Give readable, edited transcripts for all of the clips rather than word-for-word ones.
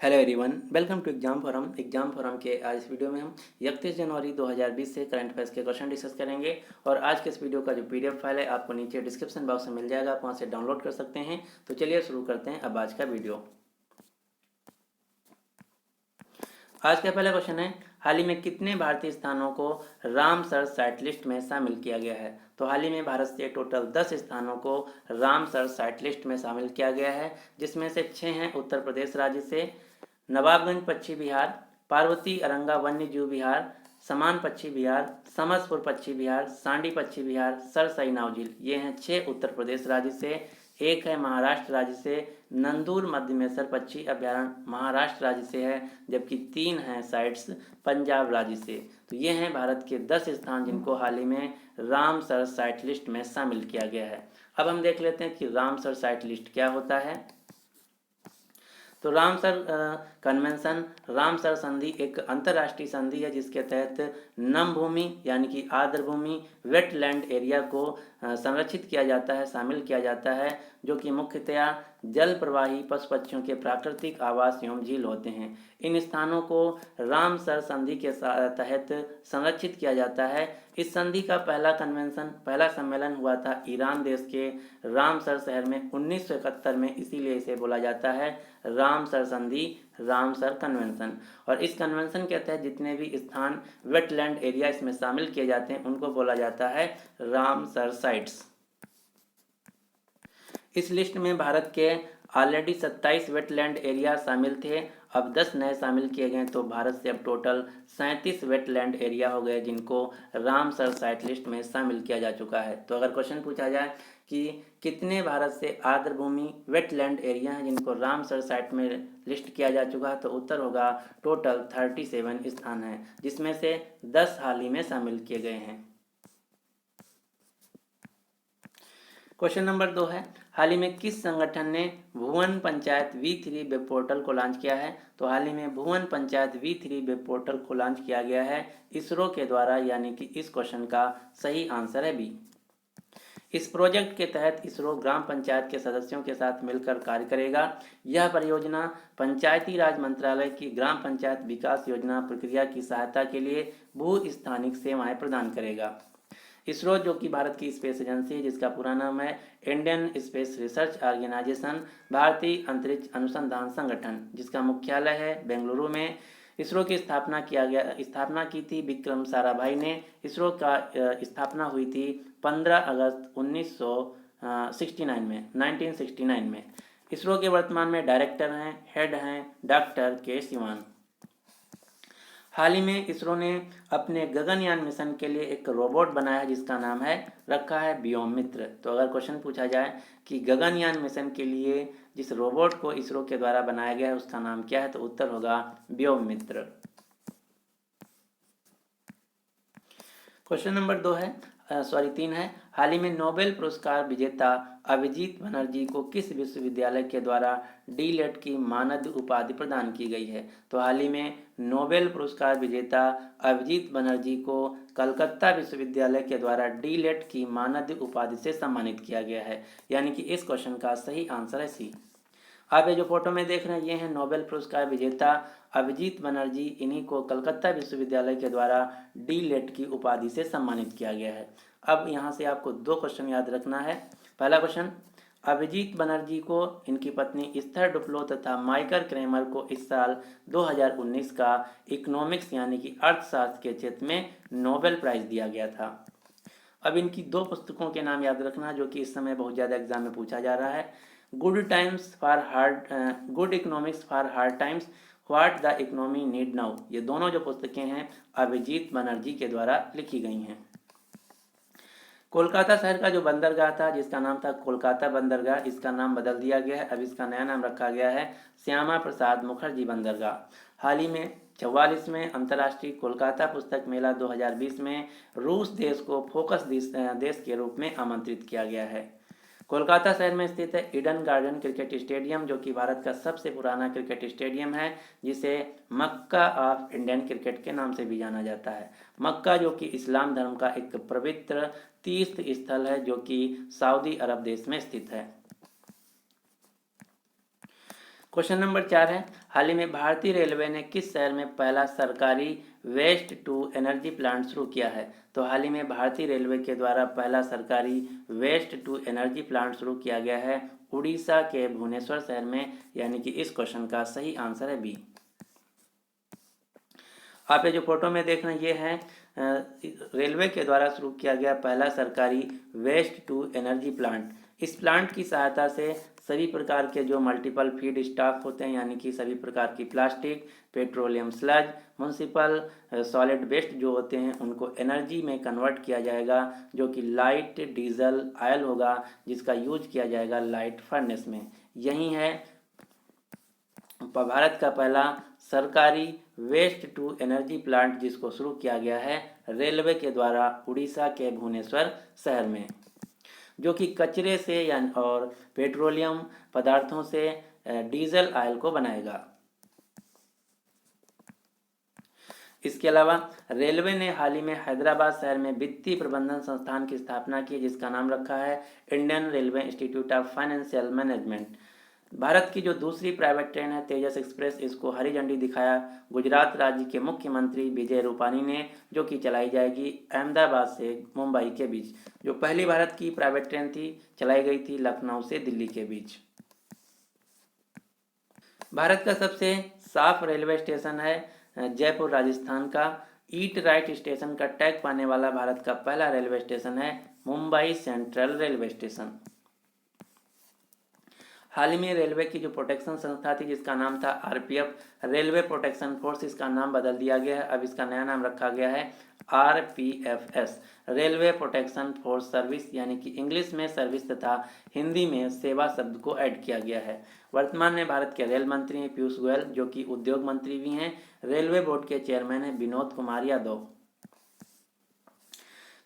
Hello everyone, welcome to exam forum के आज इस वीडियो में हम 31 जनवरी 2020 से करंट अफेयर्स के क्वेश्चन डिस्कस करेंगे। और आज के इस वीडियो का जो पीडीएफ फाइल है आपको नीचे डिस्क्रिप्शन बॉक्स में मिल जाएगा, आप वहां से डाउनलोड कर सकते हैं। तो चलिए शुरू करते हैं अब आज का वीडियो। आज का पहला क्वेश्चन है, हाल ही में कितने भारतीय स्थानों को रामसर साइट लिस्ट में शामिल किया गया है? तो हाल ही में भारत से टोटल 10 स्थानों को रामसर साइट लिस्ट में शामिल किया गया है, जिसमें से 6 हैं उत्तर प्रदेश राज्य से, नवाबगंज पश्चिम बिहार, पार्वती अरंगा वन्य जीव विहार, समान पश्चिम बिहार, समसपुर पश्चिम बिहार, सांडी पश्चिम बिहार, सरसई नाव झील। ये हैं 6 उत्तर प्रदेश राज्य से। एक है महाराष्ट्र राज्य से, नंदूर मध्यमेश्वर पक्षी अभ्यारण्य महाराष्ट्र राज्य से है, जबकि 3 हैं साइट्स पंजाब राज्य से। तो ये हैं भारत के 10 स्थान जिनको हाल ही में रामसर साइट लिस्ट में शामिल किया गया है। अब हम देख लेते हैं कि रामसर साइट लिस्ट क्या होता है। तो रामसर कन्वेंशन, रामसर संधि एक अंतर्राष्ट्रीय संधि है जिसके तहत नम भूमि यानी कि आर्द्र भूमि, वेटलैंड एरिया को संरक्षित किया जाता है, शामिल किया जाता है, जो कि मुख्यतया जल प्रवाही पशु पक्षियों के प्राकृतिक आवास एवं झील होते हैं। इन स्थानों को रामसर संधि के तहत संरक्षित किया जाता है। इस संधि का पहला सम्मेलन हुआ था ईरान देश के रामसर शहर में 1971 में, इसीलिए इसे बोला जाता है रामसर संधि, रामसर कन्वेंशन। और इस कन्वेंशन के तहत जितने भी स्थान वेटलैंड एरिया इसमें शामिल किए जाते हैं उनको बोला जाता है रामसर साइट्स। इस लिस्ट में भारत के ऑलरेडी 27 वेटलैंड एरिया शामिल थे, अब 10 नए शामिल किए गए, तो भारत से अब टोटल 37 वेटलैंड एरिया हो गए जिनको रामसर साइट लिस्ट में शामिल किया जा चुका है। तो अगर क्वेश्चन पूछा जाए कि कितने भारत से आर्द्र भूमि वेटलैंड एरिया हैं जिनको रामसर साइट में लिस्ट किया जा चुका है, तो उत्तर होगा टोटल 37 स्थान हैं, जिसमें से 10 हाल ही में शामिल किए गए हैं। क्वेश्चन नंबर 2 है, हाल ही में किस संगठन ने भुवन पंचायत V3 वेब पोर्टल को लॉन्च किया है? तो हाल ही में भुवन पंचायत V3 वेब पोर्टल को लॉन्च किया गया है इसरो के द्वारा, यानी कि इस क्वेश्चन का सही आंसर है बी। इस प्रोजेक्ट के तहत इसरो ग्राम पंचायत के सदस्यों के साथ मिलकर कार्य करेगा। यह परियोजना पंचायती राज मंत्रालय की ग्राम पंचायत विकास योजना प्रक्रिया की सहायता के लिए भू स्थानिक सेवाएं प्रदान करेगा। इसरो जो कि भारत की स्पेस एजेंसी है, जिसका पूरा नाम है इंडियन स्पेस रिसर्च ऑर्गेनाइजेशन, भारतीय अंतरिक्ष अनुसंधान संगठन, जिसका मुख्यालय है बेंगलुरु में। इसरो की स्थापना की थी विक्रम साराभाई ने। इसरो का स्थापना हुई थी 15 अगस्त 1969 में। इसरो के वर्तमान में डायरेक्टर हैं, हेड हैं डॉक्टर के सिवान। हाल ही में इसरो ने अपने गगनयान मिशन के लिए एक रोबोट बनाया है जिसका नाम रखा है व्योममित्र। तो अगर क्वेश्चन पूछा जाए कि गगनयान मिशन के लिए जिस रोबोट को इसरो के द्वारा बनाया गया है उसका नाम क्या है, तो उत्तर होगा व्योममित्र। क्वेश्चन नंबर 3 है, हाल ही में नोबेल पुरस्कार विजेता अभिजीत बनर्जी को किस विश्वविद्यालय के द्वारा डीलेट की मानद उपाधि प्रदान की गई है? तो हाल ही में नोबेल पुरस्कार विजेता अभिजीत बनर्जी को कलकत्ता विश्वविद्यालय के द्वारा डीलेट की मानद उपाधि से सम्मानित किया गया है, यानी कि इस क्वेश्चन का सही आंसर है सी। आप ये जो फोटो में देख रहे हैं ये हैं नोबेल पुरस्कार विजेता अभिजीत बनर्जी। इन्हीं को कलकत्ता विश्वविद्यालय के द्वारा डीलेट की उपाधि से सम्मानित किया गया है। अब यहाँ से आपको 2 क्वेश्चन याद रखना है। पहला क्वेश्चन, अभिजीत बनर्जी को इनकी पत्नी इस्थर डुफ्लो तथा माइकल क्रेमर को इस साल 2019 का इकोनॉमिक्स यानी कि अर्थशास्त्र के क्षेत्र में नोबेल प्राइज दिया गया था। अब इनकी 2 पुस्तकों के नाम याद रखना जो कि इस समय बहुत ज़्यादा एग्जाम में पूछा जा रहा है। Good economics for hard times, what the economy need now. ये दोनों जो पुस्तकें हैं अभिजीत बनर्जी के द्वारा लिखी गई हैं। कोलकाता शहर का जो बंदरगाह था जिसका नाम था कोलकाता बंदरगाह, इसका नाम बदल दिया गया है। अब इसका नया नाम रखा गया है श्यामा प्रसाद मुखर्जी बंदरगाह। हाल ही में 44वें अंतर्राष्ट्रीय कोलकाता पुस्तक मेला 2020 में रूस देश को फोकस देश के रूप में आमंत्रित किया गया है। कोलकाता शहर में स्थित है ईडन गार्डन क्रिकेट स्टेडियम, जो कि भारत का सबसे पुराना क्रिकेट स्टेडियम है, जिसे मक्का ऑफ इंडियन क्रिकेट के नाम से भी जाना जाता है। मक्का जो कि इस्लाम धर्म का एक पवित्र तीर्थ स्थल है जो कि सऊदी अरब देश में स्थित है। क्वेश्चन नंबर 4 है, हाल ही में भारतीय रेलवे ने किस शहर में पहला सरकारी वेस्ट टू एनर्जी प्लांट शुरू किया है? तो हाल ही में भारतीय रेलवे के द्वारा पहला सरकारी वेस्ट टू एनर्जी प्लांट शुरू किया गया है उड़ीसा के भुवनेश्वर शहर में, यानी कि इस क्वेश्चन का सही आंसर है बी। आप ये जो फोटो में देख रहे हैं ये है रेलवे के द्वारा शुरू किया गया पहला सरकारी वेस्ट टू एनर्जी प्लांट। इस प्लांट की सहायता से सभी प्रकार के जो मल्टीपल फीड स्टॉक होते हैं, यानी कि सभी प्रकार की plastic, petroleum sludge, municipal solid waste जो होते हैं उनको एनर्जी में कन्वर्ट किया जाएगा, जो कि लाइट डीजल ऑयल होगा जिसका यूज किया जाएगा लाइट फर्नेस में। यही है भारत का पहला सरकारी वेस्ट टू एनर्जी प्लांट जिसको शुरू किया गया है रेलवे के द्वारा उड़ीसा के भुवनेश्वर शहर में, जो कि कचरे से और पेट्रोलियम पदार्थों से डीजल ऑयल को बनाएगा। इसके अलावा रेलवे ने हाल ही में हैदराबाद शहर में वित्तीय प्रबंधन संस्थान की स्थापना की जिसका नाम रखा है Indian railway institute of financial management. Bharat की जो दूसरी प्राइवेट ट्रेन है तेजस एक्सप्रेस, इसको हरी झंडी दिखाया गुजरात राज्य के मुख्यमंत्री विजय रूपानी ने, जो कि चलाई जाएगी अहमदाबाद से मुंबई के बीच। जो पहली भारत की प्राइवेट ट्रेन थी चलाई गई थी लखनऊ से दिल्ली के बीच। भारत का सबसे साफ रेलवे स्टेशन है जयपुर राजस्थान का। ईट राइट स्टेशन का टैग पाने वाला भारत का पहला रेलवे स्टेशन है मुंबई सेंट्रल रेलवे स्टेशन। हाल ही में रेलवे की जो प्रोटेक्शन संस्था थी जिसका नाम था आरपीएफ, रेलवे प्रोटेक्शन फोर्स, इसका नाम बदल दिया गया है। अब इसका नया नाम रखा गया है आरपीएफएस, रेलवे प्रोटेक्शन फोर्स सर्विस, यानी कि इंग्लिश में सर्विस तथा हिंदी में सेवा शब्द को ऐड किया गया है। वर्तमान में भारत के रेल मंत्री हैं पीयूष गोयल, जो कि उद्योग मंत्री भी हैं। रेलवे बोर्ड के चेयरमैन हैं विनोद कुमार यादव।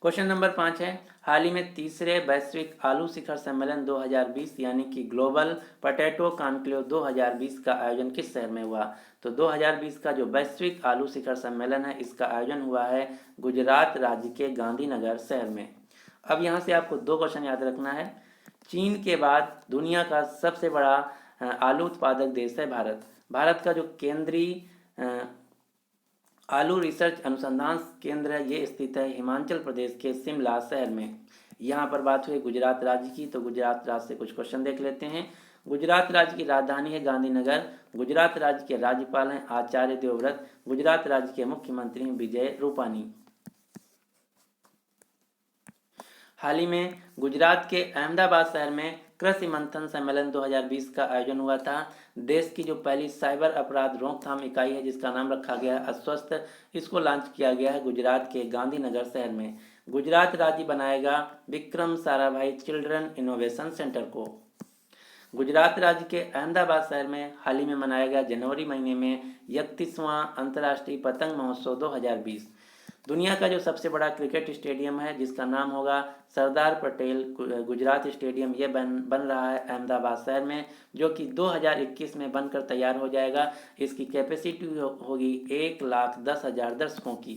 क्वेश्चन नंबर 5 है, हाल ही में तीसरे वैश्विक आलू शिखर सम्मेलन 2020 यानी कि ग्लोबल पोटैटो कॉन्क्लेव 2020 का आयोजन किस शहर में हुआ? तो 2020 का जो वैश्विक आलू शिखर सम्मेलन है इसका आयोजन हुआ है गुजरात राज्य के गांधीनगर शहर में। अब यहाँ से आपको दो क्वेश्चन याद रखना है। चीन के बाद दुनिया का सबसे बड़ा आलू उत्पादक देश है भारत। भारत का जो केंद्रीय आलू रिसर्च अनुसंधान केंद्र है ये स्थित है हिमाचल प्रदेश के शिमला शहर में। यहाँ पर बात हुई गुजरात राज्य की, तो गुजरात राज्य से कुछ क्वेश्चन देख लेते हैं। गुजरात राज्य की राजधानी है गांधीनगर। गुजरात राज्य के राज्यपाल हैं आचार्य देवव्रत। गुजरात राज्य के मुख्यमंत्री हैं विजय रूपानी। हाल ही में गुजरात के अहमदाबाद शहर में कृषि मंथन सम्मेलन 2020 का आयोजन हुआ था। देश की जो पहली साइबर अपराध रोकथाम इकाई है जिसका नाम रखा गया है अस्वस्थ, इसको लॉन्च किया गया है गुजरात के गांधीनगर शहर में। गुजरात राज्य बनाएगा Vikram Sarabhai children innovation centre को। गुजरात राज्य के अहमदाबाद शहर में हाल ही में मनाया गया जनवरी महीने में 31वां अंतर्राष्ट्रीय पतंग महोत्सव 2020। दुनिया का जो सबसे बड़ा क्रिकेट स्टेडियम है जिसका नाम होगा सरदार पटेल गुजरात स्टेडियम, ये बन रहा है अहमदाबाद शहर में, जो कि 2021 में बनकर तैयार हो जाएगा। इसकी कैपेसिटी होगी 1,10,000 दर्शकों की।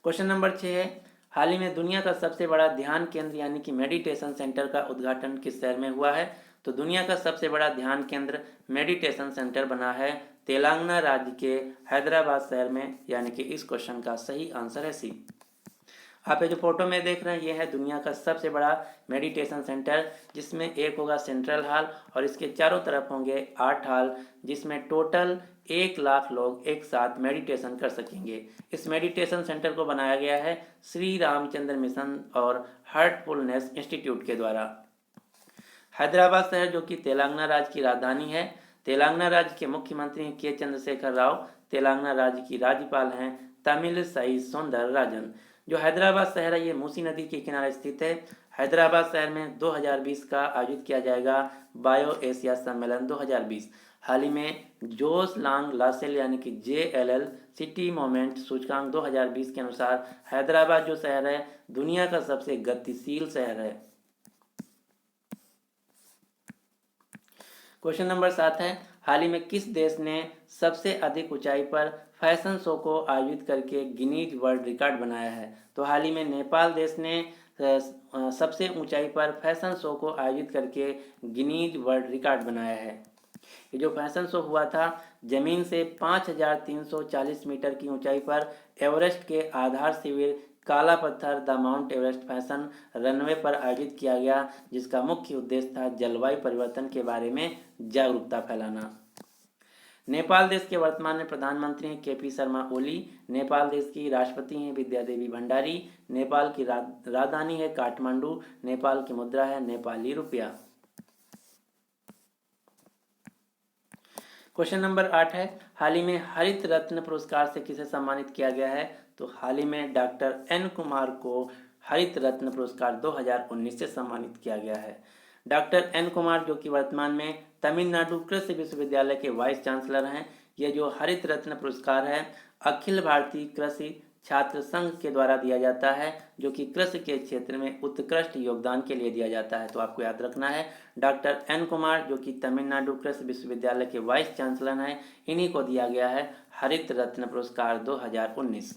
क्वेश्चन नंबर 6 है, हाल ही में दुनिया का सबसे बड़ा ध्यान केंद्र यानी कि मेडिटेशन सेंटर का उद्घाटन किस शहर में हुआ है? तो दुनिया का सबसे बड़ा ध्यान केंद्र मेडिटेशन सेंटर बना है तेलंगाना राज्य के हैदराबाद शहर में, यानी कि इस क्वेश्चन का सही आंसर है सी। आप ये जो फोटो में देख रहे हैं ये है दुनिया का सबसे बड़ा मेडिटेशन सेंटर, जिसमें एक होगा सेंट्रल हॉल और इसके चारों तरफ होंगे 8 हॉल, जिसमें टोटल 1 लाख लोग एक साथ मेडिटेशन कर सकेंगे। इस मेडिटेशन सेंटर को बनाया गया है श्री रामचंद्र मिशन और हार्टफुलनेस इंस्टीट्यूट के द्वारा। हैदराबाद शहर जो कि तेलंगाना राज्य की राजधानी है। तेलंगाना राज्य के मुख्यमंत्री के चंद्रशेखर राव। तेलंगाना राज्य की राज्यपाल हैं तमिलिसाई सौंदरराजन। जो हैदराबाद शहर है ये मूसी नदी के किनारे स्थित है। हैदराबाद शहर में 2020 का आयोजित किया जाएगा बायो एशिया सम्मेलन 2020। हाल ही में जोस लांग लासेल यानी कि JLL सिटी मोमेंट सूचकांक 2020 के अनुसार हैदराबाद जो शहर है दुनिया का सबसे गतिशील शहर है। क्वेश्चन नंबर 7 है, हाल ही में किस देश ने सबसे अधिक ऊंचाई पर फैशन शो को आयोजित करके गिनीज वर्ल्ड रिकॉर्ड बनाया है? तो हाल ही में नेपाल देश ने सबसे ऊंचाई पर फैशन शो को आयोजित करके गिनीज वर्ल्ड रिकॉर्ड बनाया है। ये जो फैशन शो हुआ था जमीन से 5,340 मीटर की ऊंचाई पर एवरेस्ट के आधार शिविर काला पत्थर the mount Everest fashion runway पर आयोजित किया गया, जिसका मुख्य उद्देश्य था जलवायु परिवर्तन के बारे में जागरूकता फैलाना। नेपाल देश के वर्तमान में प्रधानमंत्री हैं केपी शर्मा ओली। नेपाल देश की राष्ट्रपति हैं विद्या देवी भंडारी। नेपाल की राजधानी है काठमांडू। नेपाल की मुद्रा है नेपाली रुपया। क्वेश्चन नंबर 8 है, हाल ही में हरित रत्न पुरस्कार से किसे सम्मानित किया गया है? तो हाल ही में डॉक्टर एन कुमार को हरित रत्न पुरस्कार 2019 से सम्मानित किया गया है। डॉक्टर एन कुमार जो कि वर्तमान में तमिलनाडु कृषि विश्वविद्यालय के वाइस चांसलर हैं। ये जो हरित रत्न पुरस्कार है अखिल भारतीय कृषि छात्र संघ के द्वारा दिया जाता है, जो कि कृषि के क्षेत्र में उत्कृष्ट योगदान के लिए दिया जाता है। तो आपको याद रखना है डॉक्टर एन कुमार जो कि तमिलनाडु कृषि विश्वविद्यालय के वाइस चांसलर हैं, इन्हीं को दिया गया है हरित रत्न पुरस्कार 2019।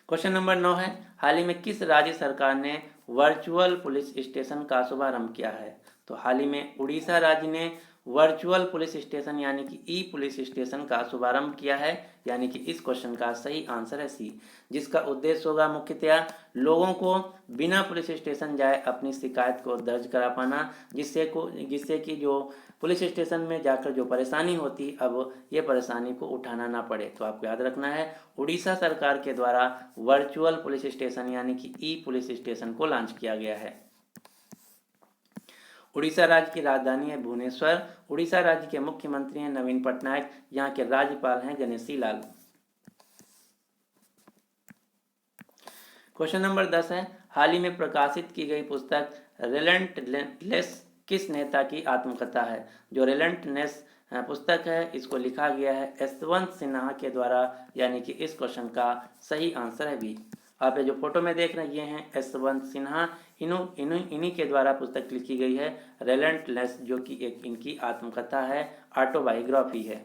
क्वेश्चन नंबर 9 है, हाल ही में किस राज्य सरकार ने वर्चुअल पुलिस स्टेशन का शुभारंभ किया है? तो हाल ही में उड़ीसा राज्य ने वर्चुअल पुलिस स्टेशन यानी कि ई पुलिस स्टेशन का शुभारंभ किया है, यानी कि इस क्वेश्चन का सही आंसर है सी, जिसका उद्देश्य होगा मुख्यतया लोगों को बिना पुलिस स्टेशन जाए अपनी शिकायत को दर्ज करा पाना, जिससे कि जो पुलिस स्टेशन में जाकर जो परेशानी होती अब ये परेशानी को उठाना ना पड़े। तो आपको याद रखना है उड़ीसा सरकार के द्वारा वर्चुअल पुलिस स्टेशन यानी कि ई पुलिस स्टेशन को लॉन्च किया गया है। उड़ीसा राज्य की राजधानी है भुवनेश्वर। उड़ीसा राज्य के मुख्यमंत्री हैं नवीन पटनायक। यहाँ के राज्यपाल हैं गणेशी लाल। क्वेश्चन नंबर 10 है, हाल ही में प्रकाशित की गई पुस्तक रिलेंटलेस किस नेता की आत्मकथा है? जो रिलेंटलेस पुस्तक है इसको लिखा गया है यशवंत सिन्हा के द्वारा, यानी कि इस क्वेश्चन का सही आंसर है बी। आप ये जो फोटो में देख रहे हैं ये हैं यशवंत सिन्हा। इन्हीं के द्वारा पुस्तक लिखी गई है रिलेंटलेस, जो कि एक इनकी आत्मकथा है, ऑटोबायोग्राफी है।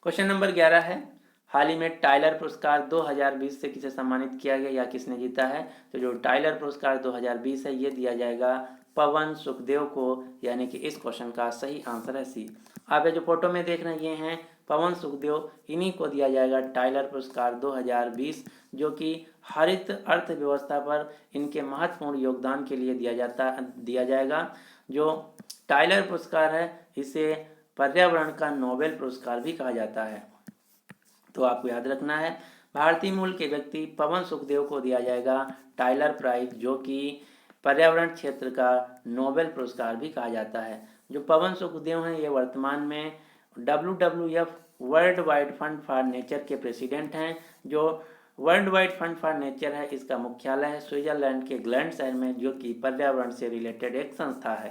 क्वेश्चन नंबर 11 है, हाल ही में टाइलर पुरस्कार 2020 से किसे सम्मानित किया गया या किसने जीता है? तो जो टाइलर पुरस्कार 2020 है ये दिया जाएगा पवन सुखदेव को, यानी कि इस क्वेश्चन का सही आंसर है सी। आप ये जो फोटो में देख रहे हैं ये हैं पवन सुखदेव, इन्हीं को दिया जाएगा टाइलर पुरस्कार 2020, जो कि हरित अर्थव्यवस्था पर इनके महत्वपूर्ण योगदान के लिए दिया जाएगा। जो टाइलर पुरस्कार है इसे पर्यावरण का नोबेल पुरस्कार भी कहा जाता है। तो आपको याद रखना है भारतीय मूल के व्यक्ति पवन सुखदेव को दिया जाएगा टाइलर प्राइज, जो कि पर्यावरण क्षेत्र का नोबेल पुरस्कार भी कहा जाता है। जो पवन सुखदेव हैं ये वर्तमान में WWF world wide fund for nature के प्रेसिडेंट हैं। जो world wide fund for nature है इसका मुख्यालय है स्विट्जरलैंड के ग्लैंड शहर में, जो कि पर्यावरण से रिलेटेड एक संस्था है।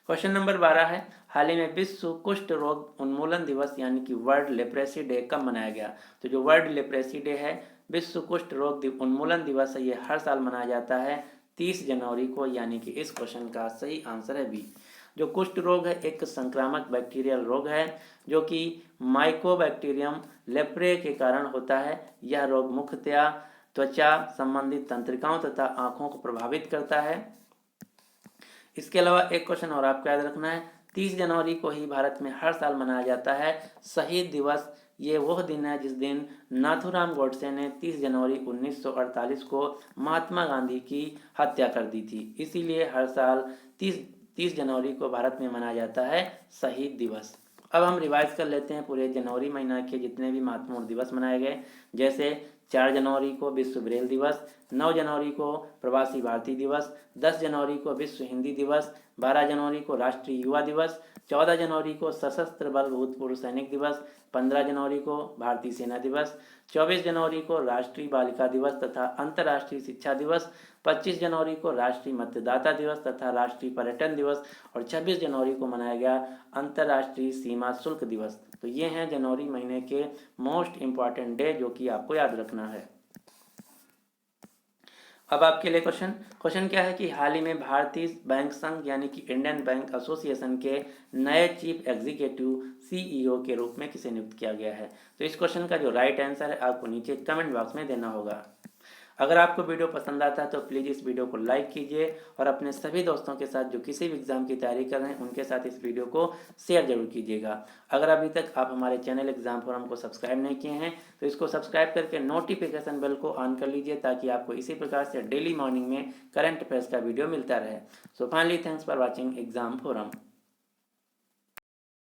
क्वेश्चन नंबर 12 है, हाल ही में विश्व कुष्ठ रोग उन्मूलन दिवस यानी कि वर्ल्ड लेप्रेसी डे कब मनाया गया? तो जो वर्ल्ड लेप्रेसी डे है, विश्व कुष्ठ रोग उन्मूलन दिवस है, ये हर साल मनाया जाता है 30 जनवरी को, यानी कि इस क्वेश्चन का सही आंसर है बी। जो कुष्ठ रोग है एक संक्रामक बैक्टीरियल रोग है, जो कि माइकोबैक्टीरियम लेप्रे के कारण होता है। यह रोग मुख्यतया त्वचा संबंधित तंत्रिकाओं तथा आंखों को प्रभावित करता है। इसके अलावा एक क्वेश्चन और आपको याद रखना है, 30 जनवरी को ही भारत में हर साल मनाया जाता है शहीद दिवस। ये वह दिन है जिस दिन नाथूराम गोडसे ने 30 जनवरी 1948 को महात्मा गांधी की हत्या कर दी थी, इसीलिए हर साल 30 जनवरी को भारत में मनाया जाता है शहीद दिवस। अब हम रिवाइज कर लेते हैं पूरे जनवरी महीना के जितने भी महत्वपूर्ण दिवस मनाए गए, जैसे 4 जनवरी को विश्व ब्रेल दिवस, 9 जनवरी को प्रवासी भारतीय दिवस, 10 जनवरी को विश्व हिंदी दिवस, 12 जनवरी को राष्ट्रीय युवा दिवस, 14 जनवरी को सशस्त्र बल भूतपूर्व सैनिक दिवस, 15 जनवरी को भारतीय सेना दिवस, 24 जनवरी को राष्ट्रीय बालिका दिवस तथा अंतर्राष्ट्रीय शिक्षा दिवस, 25 जनवरी को राष्ट्रीय मतदाता दिवस तथा राष्ट्रीय पर्यटन दिवस और 26 जनवरी को मनाया गया अंतर्राष्ट्रीय सीमा शुल्क दिवस। तो ये हैं जनवरी महीने के मोस्ट इम्पॉर्टेंट डे जो कि आपको याद रखना है। अब आपके लिए क्वेश्चन क्या है कि हाल ही में भारतीय बैंक संघ यानी कि इंडियन बैंक एसोसिएशन के नए चीफ एग्जीक्यूटिव CEO के रूप में किसे नियुक्त किया गया है? तो इस क्वेश्चन का जो राइट आंसर है आपको नीचे कमेंट बॉक्स में देना होगा। अगर आपको वीडियो पसंद आता है तो प्लीज़ इस वीडियो को लाइक कीजिए और अपने सभी दोस्तों के साथ जो किसी भी एग्ज़ाम की तैयारी कर रहे हैं उनके साथ इस वीडियो को शेयर जरूर कीजिएगा। अगर अभी तक आप हमारे चैनल एग्जाम फोरम को सब्सक्राइब नहीं किए हैं तो इसको सब्सक्राइब करके नोटिफिकेशन बेल को ऑन कर लीजिए ताकि आपको इसी प्रकार से डेली मॉर्निंग में करंट अफेयर्स का वीडियो मिलता रहे। So finally thanks for watching exam forum.